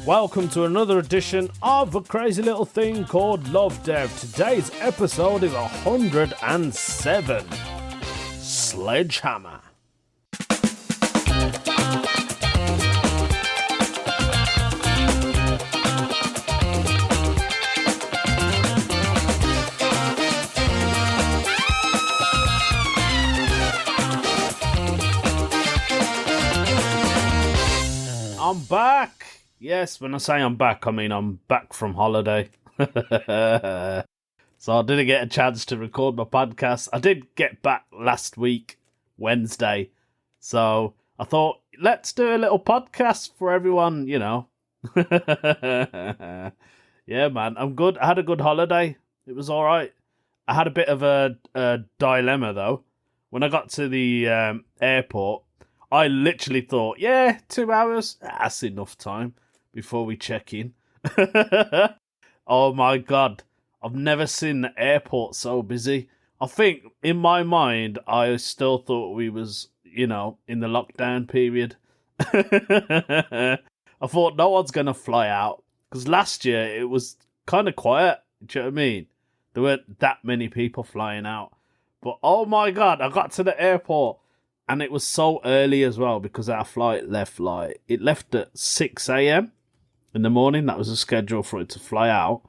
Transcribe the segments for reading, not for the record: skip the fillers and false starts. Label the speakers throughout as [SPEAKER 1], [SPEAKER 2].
[SPEAKER 1] Welcome to another edition of a crazy little thing called Lovdev. Today's episode is 107. Sledgehammer. I'm back. Yes, when I say I'm back, I mean I'm back from holiday. So I didn't get a chance to record my podcast. I did get back last week, Wednesday. So I thought, let's do a little podcast for everyone, you know. Yeah, man, I'm good. I had a good holiday. It was all right. I had a bit of a dilemma, though. When I got to the airport, I literally thought, yeah, 2 hours, that's enough time before we check in. Oh my God, I've never seen the airport so busy. I think in my mind, I still thought we was, in the lockdown period. I thought no one's going to fly out. Because last year it was kind of quiet, do you know what I mean? There weren't that many people flying out. But oh my God, I got to the airport. And it was so early as well because our flight left it left at 6 a.m. in the morning. That was the schedule for it to fly out.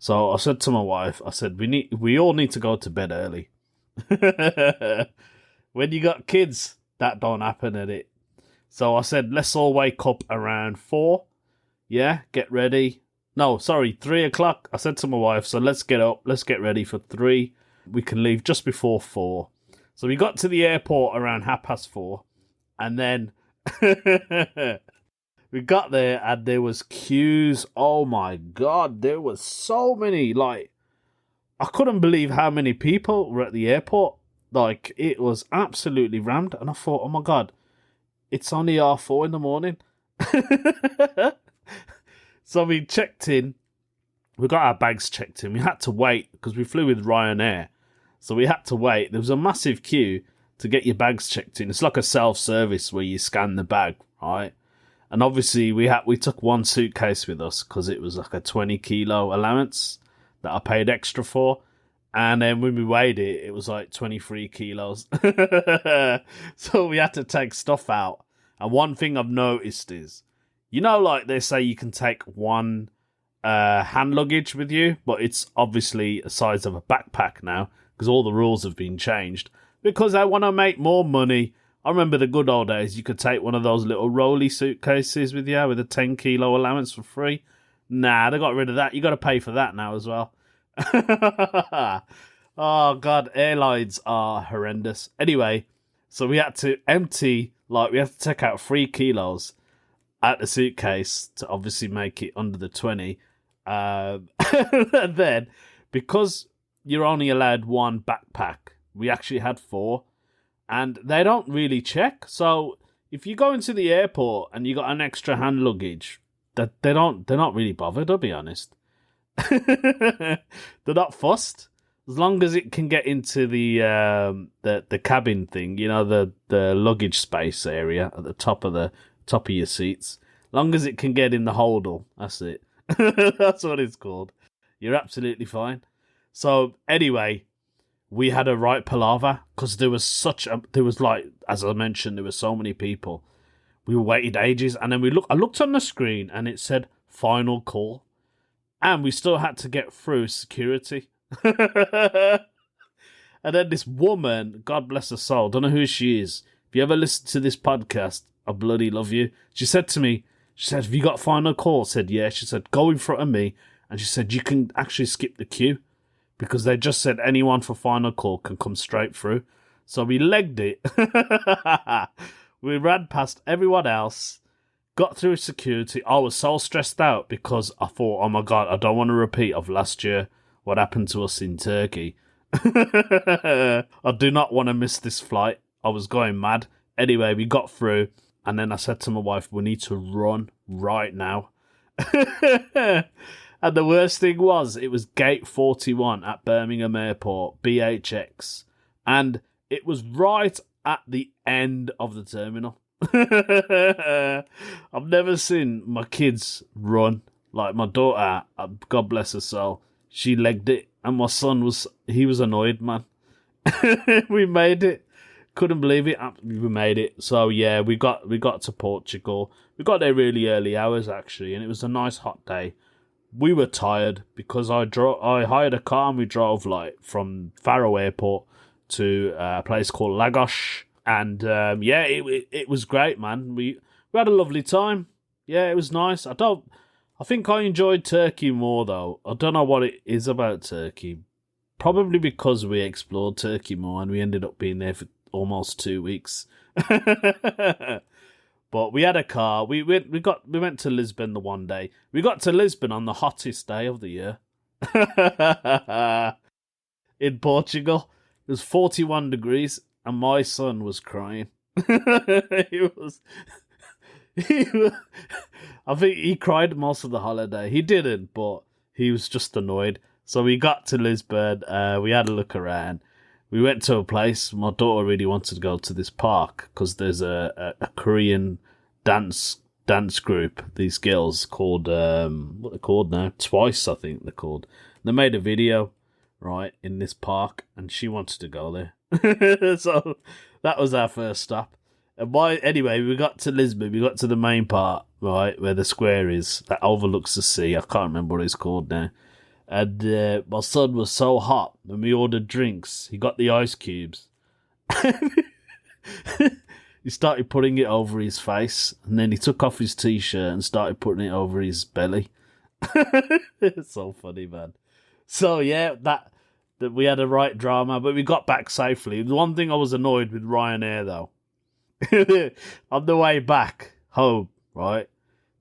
[SPEAKER 1] So I said to my wife, I said, we all need to go to bed early. When you got kids, that don't happen at it. So I said, let's all wake up around 4. Yeah, get ready. No, sorry, 3 o'clock. I said to my wife, so let's get up, let's get ready for 3. We can leave just before 4. So we got to the airport around 4:30, and then we got there and there was queues. Oh my God, there was so many. I couldn't believe how many people were at the airport. It was absolutely rammed, and I thought, oh my God, it's only 4 in the morning. So we checked in. We got our bags checked in. We had to wait because we flew with Ryanair. So we had to wait. There was a massive queue to get your bags checked in. It's like a self-service where you scan the bag, right? And obviously we took one suitcase with us because it was like a 20-kilo allowance that I paid extra for. And then when we weighed it, it was like 23 kilos. So we had to take stuff out. And one thing I've noticed is, they say you can take one hand luggage with you, but it's obviously the size of a backpack now. Because all the rules have been changed. Because I want to make more money. I remember the good old days. You could take one of those little rolly suitcases with you with a 10-kilo allowance for free. Nah, they got rid of that. You got to pay for that now as well. Oh, God. Airlines are horrendous. Anyway, so we had to empty, we had to take out 3 kilos out the suitcase to obviously make it under the 20. And then, because you're only allowed one backpack, we actually had 4, and they don't really check. So if you go into the airport and you got an extra hand luggage, they're not really bothered, I'll be honest. They're not fussed as long as it can get into the cabin thing, the luggage space area at the top of your seats. Long as it can get in the holdall, that's it. That's what it's called. You're absolutely fine. So anyway, we had a right palaver because there was as I mentioned, there were so many people. We waited ages, and then I looked on the screen and it said final call, and we still had to get through security. And then this woman, God bless her soul, don't know who she is. If you ever listen to this podcast, I bloody love you. She said to me, have you got final call? I said, yeah. She said, go in front of me. And she said, you can actually skip the queue. Because they just said anyone for final call can come straight through. So we legged it. We ran past everyone else, got through security. I was so stressed out because I thought, oh my God, I don't want to repeat of last year what happened to us in Turkey. I do not want to miss this flight. I was going mad. Anyway, we got through. And then I said to my wife, we need to run right now. And the worst thing was, it was gate 41 at Birmingham Airport, BHX. And it was right at the end of the terminal. I've never seen my kids run. Like my daughter, God bless her soul, she legged it, and my son he was annoyed, man. We made it. Couldn't believe it. We made it. So yeah, we got to Portugal. We got there really early hours actually, and it was a nice hot day. We were tired because I hired a car and we drove like from Faro Airport to a place called Lagos, and yeah, it was great, man. We had a lovely time. Yeah, it was nice. I think I enjoyed Turkey more though. I don't know what it is about Turkey. Probably because we explored Turkey more and we ended up being there for almost 2 weeks. But we had a car. We went to Lisbon the one day. We got to Lisbon on the hottest day of the year. In Portugal. It was 41 degrees and my son was crying. he was I think he cried most of the holiday. He didn't, but he was just annoyed. So we got to Lisbon. We had a look around. We went to a place. My daughter really wanted to go to this park because there's a Korean dance group. These girls called what they're called now? Twice, I think they're called. They made a video right in this park, and she wanted to go there. So that was our first stop. And anyway, we got to Lisbon. We got to the main part, right, where the square is that overlooks the sea. I can't remember what it's called now. And my son was so hot when we ordered drinks. He got the ice cubes. He started putting it over his face, and then he took off his t-shirt and started putting it over his belly. It's so funny, man. So yeah, that we had a right drama, but we got back safely. The one thing I was annoyed with Ryanair though. On the way back home, right?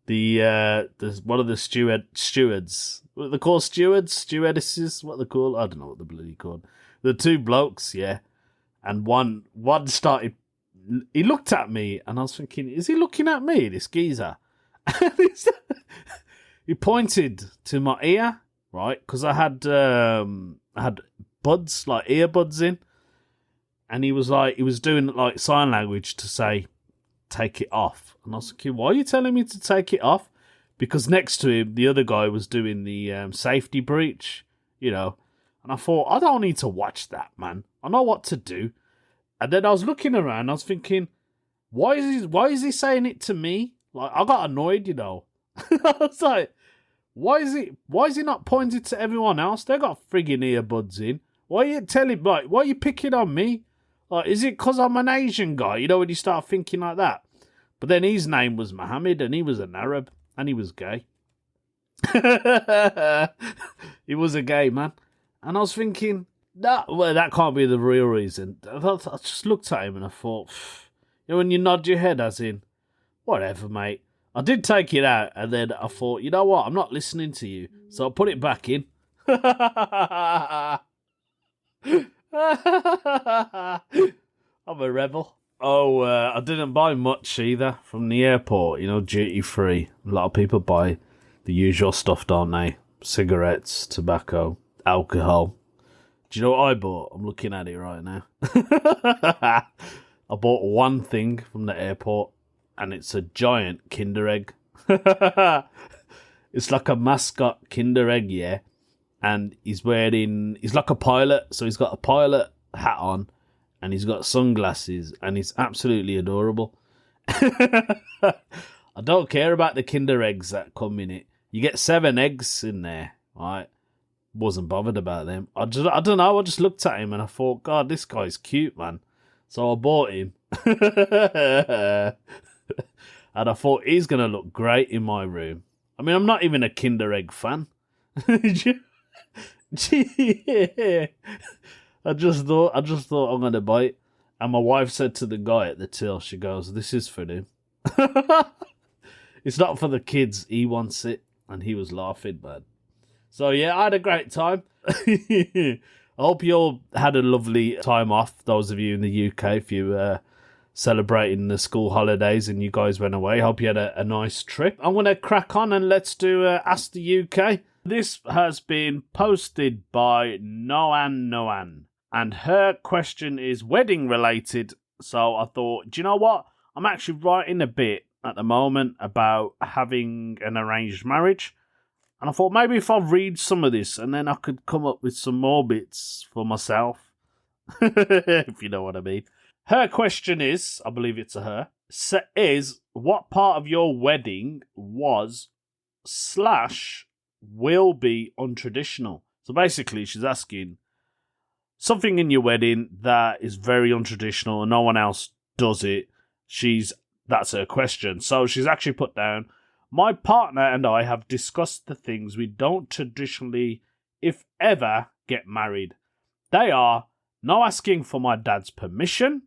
[SPEAKER 1] The one of the stewards, what they call stewardesses, what they call, I don't know what they're bloody called. The two blokes, yeah, and one started. He looked at me, and I was thinking, is he looking at me, this geezer? He pointed to my ear, right? Because I had buds, like earbuds in. And he was doing like sign language to say, take it off. And I was thinking, why are you telling me to take it off? Because next to him, the other guy was doing the safety breach, you know. And I thought, I don't need to watch that, man. I know what to do. And then I was looking around, I was thinking, why is he saying it to me? Like, I got annoyed, you know. I was like, why is he not pointing to everyone else? They got frigging earbuds in. Why are you picking on me? Like, is it because I'm an Asian guy? You know, when you start thinking like that. But then his name was Mohammed, and he was an Arab, and he was gay. He was a gay man. And I was thinking, that can't be the real reason. I just looked at him and I thought, you know, when you nod your head as in, whatever, mate. I did take it out, and then I thought, you know what, I'm not listening to you. So I put it back in. I'm a rebel. Oh, I didn't buy much either from the airport, you know, duty free. A lot of people buy the usual stuff, don't they? Cigarettes, tobacco, alcohol. Do you know what I bought? I'm looking at it right now. I bought one thing from the airport, and it's a giant Kinder Egg. It's like a mascot Kinder Egg, yeah. And he's like a pilot, so he's got a pilot hat on, and he's got sunglasses, and he's absolutely adorable. I don't care about the Kinder Eggs that come in it. You get 7 eggs in there, right? Wasn't bothered about them. I don't know, I just looked at him and I thought, God, this guy's cute, man. So I bought him. And I thought, he's going to look great in my room. I mean, I'm not even a Kinder Egg fan. Yeah. I just thought I'm gonna buy it, and my wife said to the guy at the till, she goes, "This is for him." It's not for the kids. He wants it, and he was laughing, man. So yeah, I had a great time. I hope you all had a lovely time off. Those of you in the UK, if you celebrating the school holidays and you guys went away, hope you had a nice trip. I'm gonna crack on and let's do Ask the UK. This has been posted by Noan, and her question is wedding related. So I thought, do you know what? I'm actually writing a bit at the moment about having an arranged marriage. And I thought maybe if I read some of this and then I could come up with some more bits for myself. If you know what I mean. Her question is, I believe it's a her, is what part of your wedding was / will be untraditional? So basically she's asking something in your wedding that is very untraditional and no one else does it. That's her question. So she's actually put down, my partner and I have discussed the things we don't traditionally, if ever, get married. They are no asking for my dad's permission.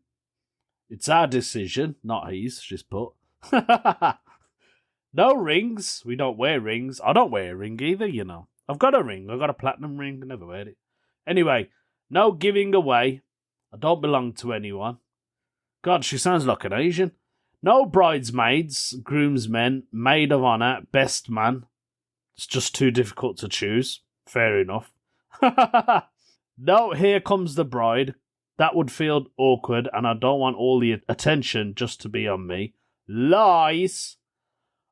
[SPEAKER 1] It's our decision, not his, she's put. No rings. We don't wear rings. I don't wear a ring either, you know. I've got a ring. I've got a platinum ring. I never wear it. Anyway, no giving away. I don't belong to anyone. God, she sounds like an Asian. No bridesmaids, groomsmen, maid of honour, best man. It's just too difficult to choose. Fair enough. No, here comes the bride. That would feel awkward, and I don't want all the attention just to be on me. Lies.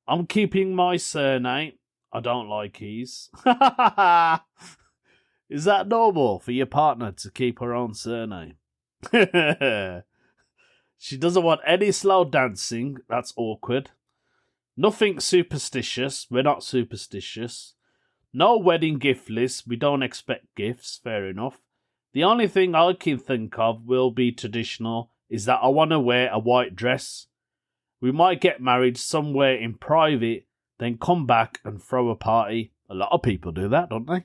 [SPEAKER 1] I'm keeping my surname. I don't like his. Is that normal for your partner to keep her own surname? She doesn't want any slow dancing. That's awkward. Nothing superstitious. We're not superstitious. No wedding gift list. We don't expect gifts. Fair enough. The only thing I can think of will be traditional is that I want to wear a white dress. We might get married somewhere in private, then come back and throw a party. A lot of people do that, don't they?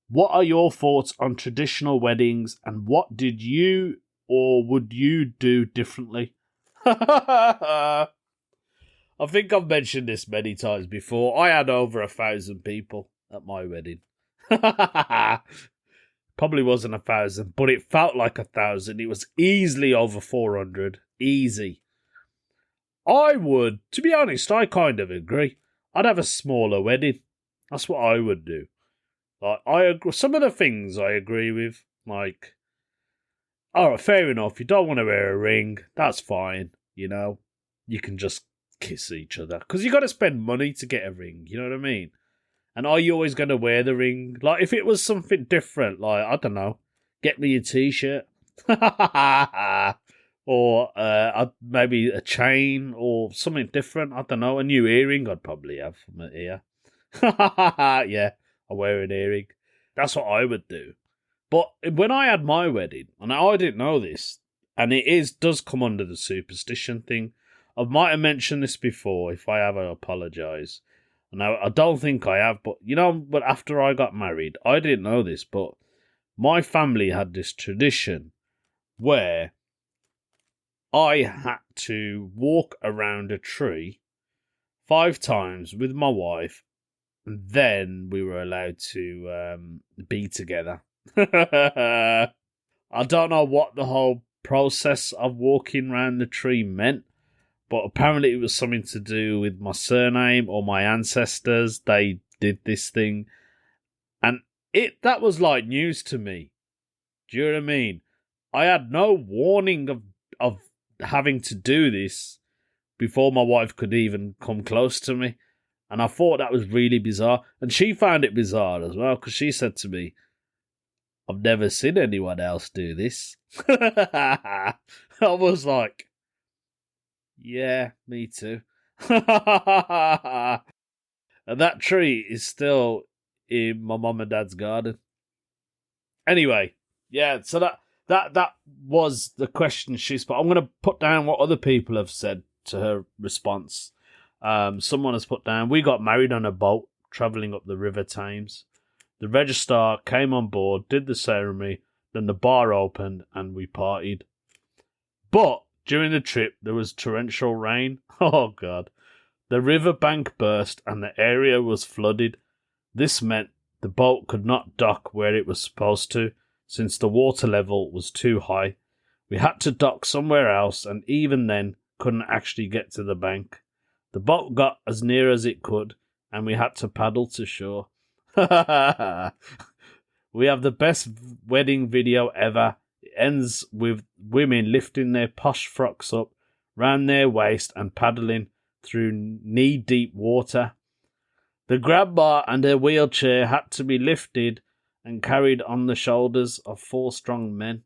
[SPEAKER 1] What are your thoughts on traditional weddings, and what did you or would you do differently? I think I've mentioned this many times before. I had over 1,000 people at my wedding. Probably wasn't 1,000, but it felt like 1,000. It was easily over 400. Easy. I would, to be honest, I kind of agree. I'd have a smaller wedding. That's what I would do. Like, I agree. Some of the things I agree with, like, alright, fair enough. You don't want to wear a ring. That's fine. You know, you can just kiss each other because you got to spend money to get a ring. You know what I mean? And are you always going to wear the ring? Like, if it was something different, like, I don't know, get me a t-shirt. Or maybe a chain or something different. I don't know. A new earring I'd probably have from my ear. Yeah, I wear an earring. That's what I would do. But when I had my wedding, and I didn't know this, and does come under the superstition thing. I might have mentioned this before. If I have, I apologise. Now, I don't think I have, but but after I got married, I didn't know this, but my family had this tradition where I had to walk around a tree 5 times with my wife, and then we were allowed to be together. I don't know what the whole process of walking around the tree meant, but apparently it was something to do with my surname or my ancestors. They did this thing, and that was like news to me. Do you know what I mean? I had no warning of having to do this before my wife could even come close to me, and I thought that was really bizarre, and she found it bizarre as well because she said to me, I've never seen anyone else do this. I was like, yeah, me too. And that tree is still in my mum and dad's garden. Anyway, yeah, so that was the question she's put. I'm going to put down what other people have said to her response. Someone has put down, we got married on a boat travelling up the River Thames. The registrar came on board, did the ceremony, then the bar opened and we partied. But during the trip, there was torrential rain. Oh, God. The riverbank burst and the area was flooded. This meant the boat could not dock where it was supposed to, since the water level was too high. We had to dock somewhere else, and even then, couldn't actually get to the bank. The boat got as near as it could, and we had to paddle to shore. We have the best wedding video ever. It ends with women lifting their posh frocks up, round their waist and paddling through knee-deep water. The grandma and her wheelchair had to be lifted and carried on the shoulders of 4 strong men.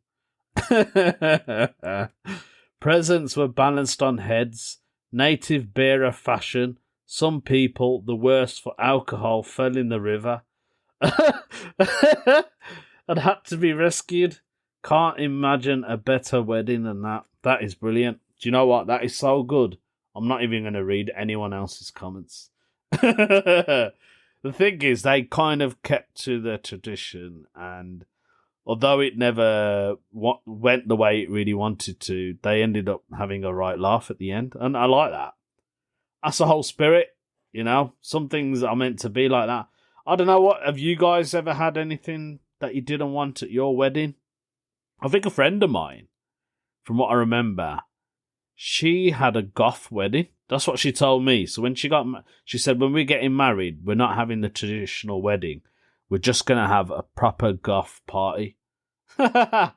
[SPEAKER 1] Presents were balanced on heads, native bearer fashion. Some people, the worst for alcohol, fell in the river and had to be rescued. Can't imagine a better wedding than that. That is brilliant. Do you know what? That is so good. I'm not even going to read anyone else's comments. The thing is, they kind of kept to their tradition, and although it never went the way it really wanted to, they ended up having a right laugh at the end, and I like that. That's the whole spirit, you know? Some things are meant to be like that. I don't know, what have you guys ever had anything that you didn't want at your wedding? I think a friend of mine, from what I remember, she had a goth wedding. That's what she told me. So when she said, when we're getting married, we're not having the traditional wedding. We're just going to have a proper goth party. And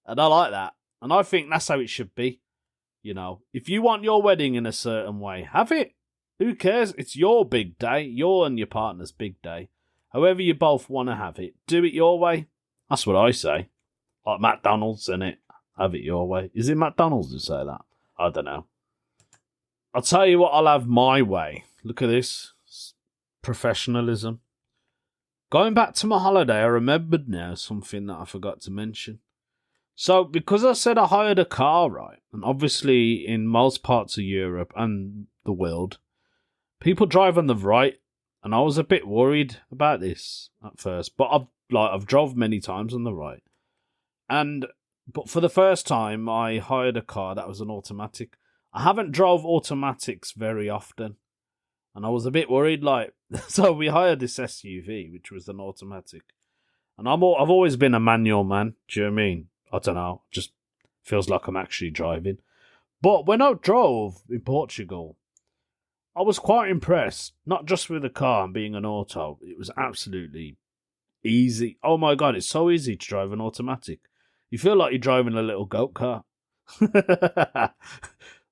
[SPEAKER 1] I like that. And I think that's how it should be. You know, if you want your wedding in a certain way, have it. Who cares? It's your big day. Your and your partner's big day. However you both want to have it, do it your way. That's what I say. Like McDonald's, innit? Have it your way. Is it McDonald's who say that? I don't know. I'll tell you what, I'll have my way. Look at this. Professionalism. Going back to my holiday, I remembered now something that I forgot to mention. So, because I said I hired a car, right? And obviously in most parts of Europe and the world, people drive on the right. And I was a bit worried about this at first. But I've drove many times on the right. But for the first time, I hired a car that was an automatic. I haven't drove automatics very often, and I was a bit worried. So we hired this SUV, which was an automatic, and I've always been a manual man. Do you know what I mean? I don't know, just feels like I'm actually driving. But when I drove in Portugal, I was quite impressed. Not just with the car and being an auto, it was absolutely easy. Oh my god, it's so easy to drive an automatic. You feel like you're driving a little go-kart.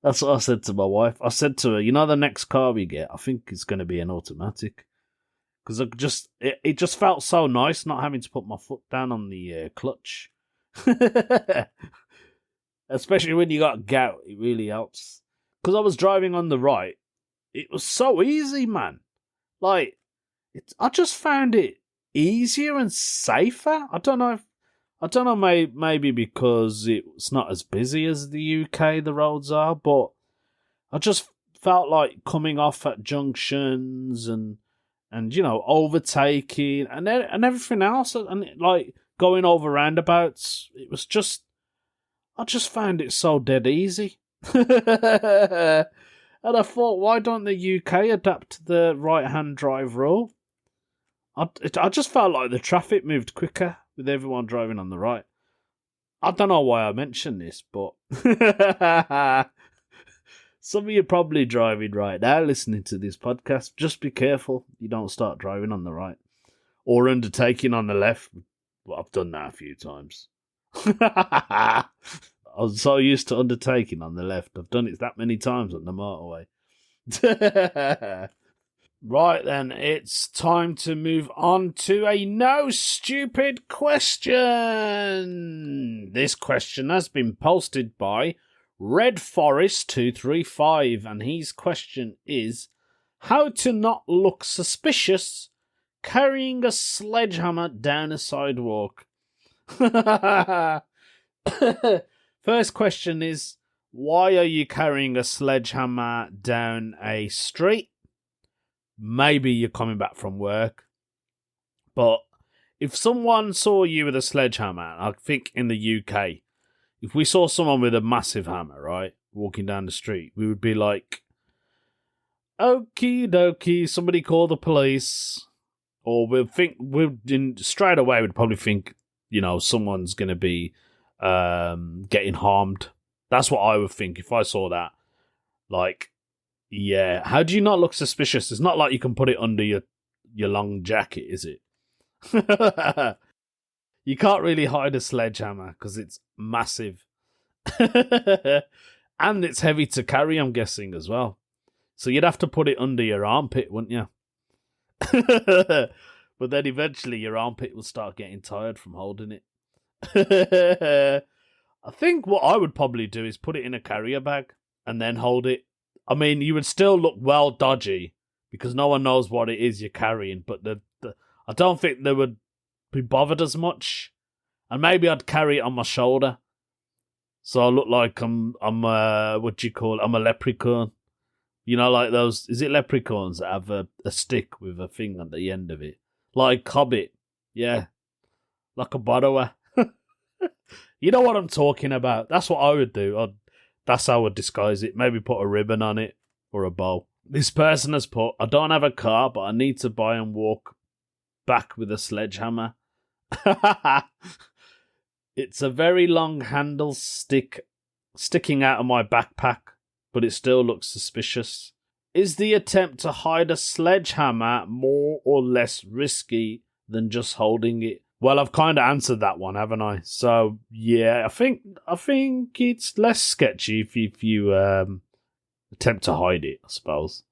[SPEAKER 1] That's what I said to my wife. I said to her, you know, the next car we get, I think it's going to be an automatic. Because it just felt so nice not having to put my foot down on the clutch. Especially when you got gout, it really helps. Because I was driving on the right, it was so easy, man. I just found it easier and safer. I don't know, maybe because it's not as busy as the UK, the roads are, but I just felt like coming off at junctions and you know, overtaking and everything else, and like going over roundabouts. It was just, I just found it so dead easy. And I thought, why don't the UK adapt to the right-hand drive rule? I just felt like the traffic moved quicker with everyone driving on the right. I don't know why I mentioned this, but some of you are probably driving right now listening to this podcast. Just be careful you don't start driving on the right or undertaking on the left. Well, I've done that a few times. I was so used to undertaking on the left. I've done it that many times on the motorway. Right then, it's time to move on to a no stupid question. This question has been posted by Red Forest 235, and his question is how to not look suspicious carrying a sledgehammer down a sidewalk. First question is, why are you carrying a sledgehammer down a street? Maybe you're coming back from work. But if someone saw you with a sledgehammer, I think in the UK, if we saw someone with a massive hammer, right, walking down the street, we would be like, okie dokie, somebody call the police. Or straight away we'd probably think, you know, someone's going to be getting harmed. That's what I would think if I saw that. Like, yeah, how do you not look suspicious? It's not like you can put it under your long jacket, is it? You can't really hide a sledgehammer because it's massive. And it's heavy to carry, I'm guessing, as well. So you'd have to put it under your armpit, wouldn't you? But then eventually your armpit will start getting tired from holding it. I think what I would probably do is put it in a carrier bag and then hold it. I mean, you would still look well dodgy because no one knows what it is you're carrying, but I don't think they would be bothered as much. And maybe I'd carry it on my shoulder. So I look like I'm what do you call it? I'm a leprechaun. You know, like those, is it leprechauns that have a stick with a thing at the end of it? Like Hobbit. Yeah. Like a borrower. You know what I'm talking about. That's what I would do. That's how I would disguise it. Maybe put a ribbon on it or a bow. This person has put, I don't have a car, but I need to buy and walk back with a sledgehammer. It's a very long handle sticking out of my backpack, but it still looks suspicious. Is the attempt to hide a sledgehammer more or less risky than just holding it? Well, I've kind of answered that one, haven't I? So yeah, I think it's less sketchy if you attempt to hide it, I suppose.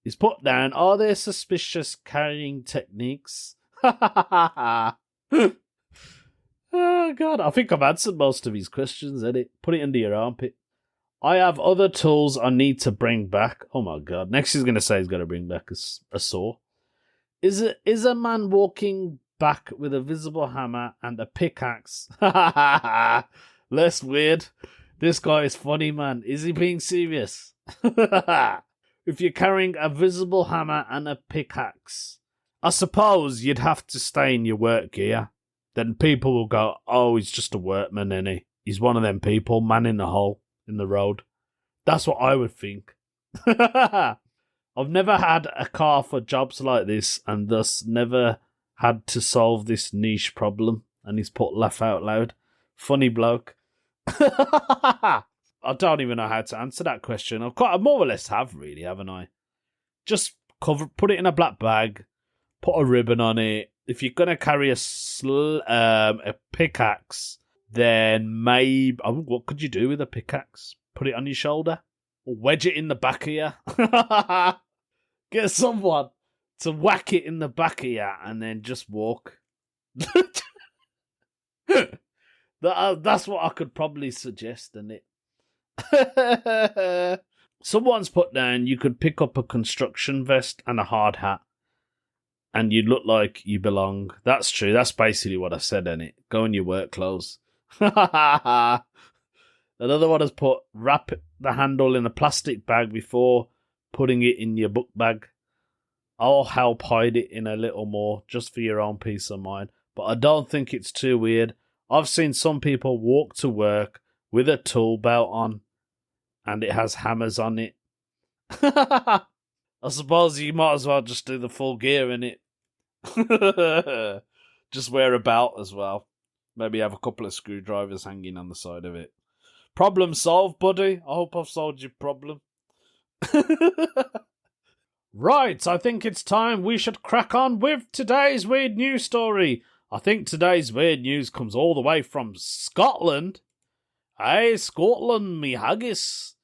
[SPEAKER 1] It's put down, are there suspicious carrying techniques? Oh, God. I think I've answered most of these questions, edit. Put it under your armpit. I have other tools I need to bring back. Oh, my God. Next he's going to say he's going to bring back a saw. Is a man walking back with a visible hammer and a pickaxe? Less weird. This guy is funny, man. Is he being serious? If you're carrying a visible hammer and a pickaxe, I suppose you'd have to stay in your work gear. Then people will go, oh, he's just a workman, isn't he? He's one of them people, man in the hole, in the road. That's what I would think. I've never had a car for jobs like this and thus never had to solve this niche problem. And he's put laugh out loud. Funny bloke. I don't even know how to answer that question. I more or less have, really, haven't I? Just put it in a black bag, put a ribbon on it. If you're going to carry a pickaxe, then maybe... Oh, what could you do with a pickaxe? Put it on your shoulder? Or wedge it in the back of you? Get someone to whack it in the back of you and then just walk. That's what I could probably suggest, isn't it? Someone's put down you could pick up a construction vest and a hard hat. And you look like you belong. That's true. That's basically what I said, innit? Go in your work clothes. Another one has put, wrap the handle in a plastic bag before putting it in your book bag. I'll help hide it in a little more, just for your own peace of mind. But I don't think it's too weird. I've seen some people walk to work with a tool belt on, and it has hammers on it. I suppose you might as well just do the full gear in it. Just wear a belt as well. Maybe have a couple of screwdrivers hanging on the side of it. Problem solved, buddy. I hope I've solved your problem. Right, I think it's time we should crack on with today's weird news story. I think today's weird news comes all the way from Scotland. Hey, Scotland, me haggis.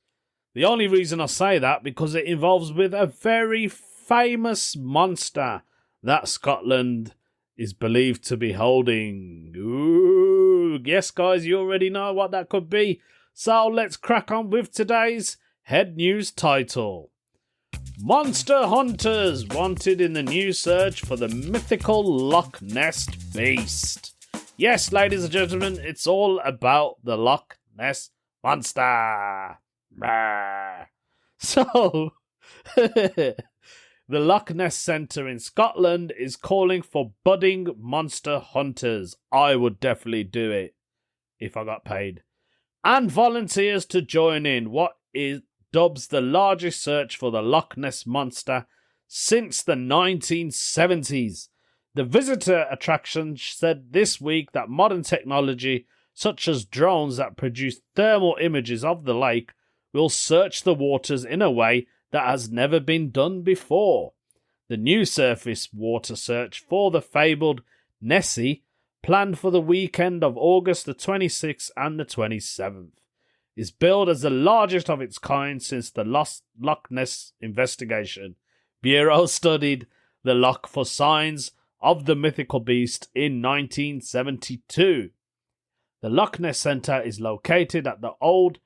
[SPEAKER 1] The only reason I say that because it involves with a very famous monster that Scotland is believed to be holding. Ooh, yes, guys, you already know what that could be. So let's crack on with today's head news title. Monster hunters wanted in the new search for the mythical Loch Ness beast. Yes, ladies and gentlemen, it's all about the Loch Ness monster. So, the Loch Ness Centre in Scotland is calling for budding monster hunters. I would definitely do it if I got paid. And volunteers to join in what is dubs the largest search for the Loch Ness monster since the 1970s. The visitor attraction said this week that modern technology, such as drones that produce thermal images of the lake, will search the waters in a way that has never been done before. The new surface water search for the fabled Nessie, planned for the weekend of August the 26th and the 27th. is billed as the largest of its kind since the Loch Ness investigation. Bureau studied the loch for signs of the mythical beast in 1972. The Loch Ness Centre is located at the old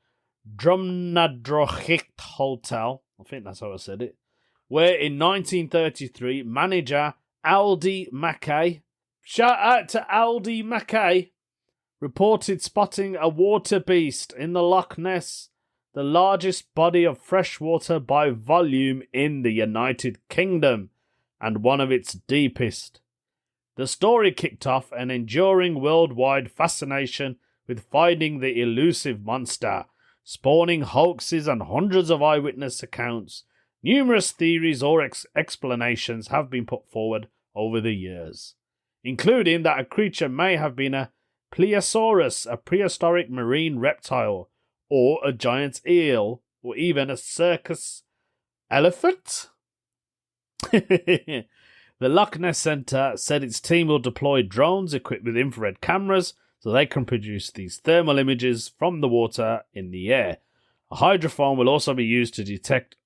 [SPEAKER 1] Drumnadrochit Hotel, I think that's how I said it, where in 1933 manager Aldi Mackay, shout out to Aldi Mackay, reported spotting a water beast in the Loch Ness, the largest body of fresh water by volume in the United Kingdom, and one of its deepest. The story kicked off an enduring worldwide fascination with finding the elusive monster, spawning hoaxes and hundreds of eyewitness accounts. Numerous theories or explanations have been put forward over the years, including that a creature may have been a Plesiosaurus, a prehistoric marine reptile, or a giant eel, or even a circus elephant. The Loch Ness Centre said its team will deploy drones equipped with infrared cameras so they can produce these thermal images from the water in the air. A hydrophone will also be used to detect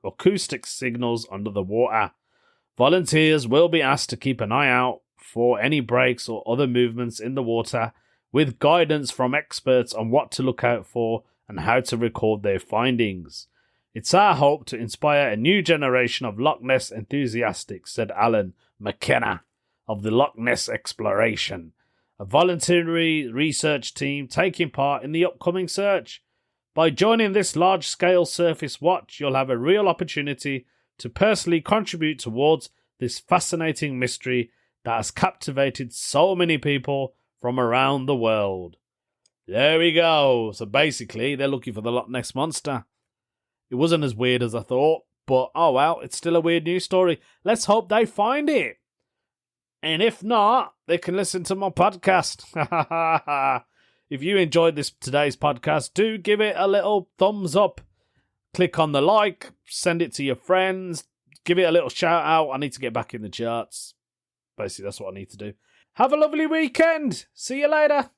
[SPEAKER 1] acoustic signals under the water. Volunteers will be asked to keep an eye out for any breaks or other movements in the water, with guidance from experts on what to look out for and how to record their findings. It's our hope to inspire a new generation of Loch Ness enthusiasts, said Alan McKenna of the Loch Ness Exploration, a voluntary research team taking part in the upcoming search. By joining this large-scale surface watch, you'll have a real opportunity to personally contribute towards this fascinating mystery that has captivated so many people from around the world. There we go. So basically, they're looking for the Loch Ness Monster. It wasn't as weird as I thought, but oh well, it's still a weird news story. Let's hope they find it. And if not, they can listen to my podcast. If you enjoyed today's podcast, do give it a little thumbs up. Click on the like, send it to your friends, give it a little shout out. I need to get back in the charts. Basically, that's what I need to do. Have a lovely weekend. See you later.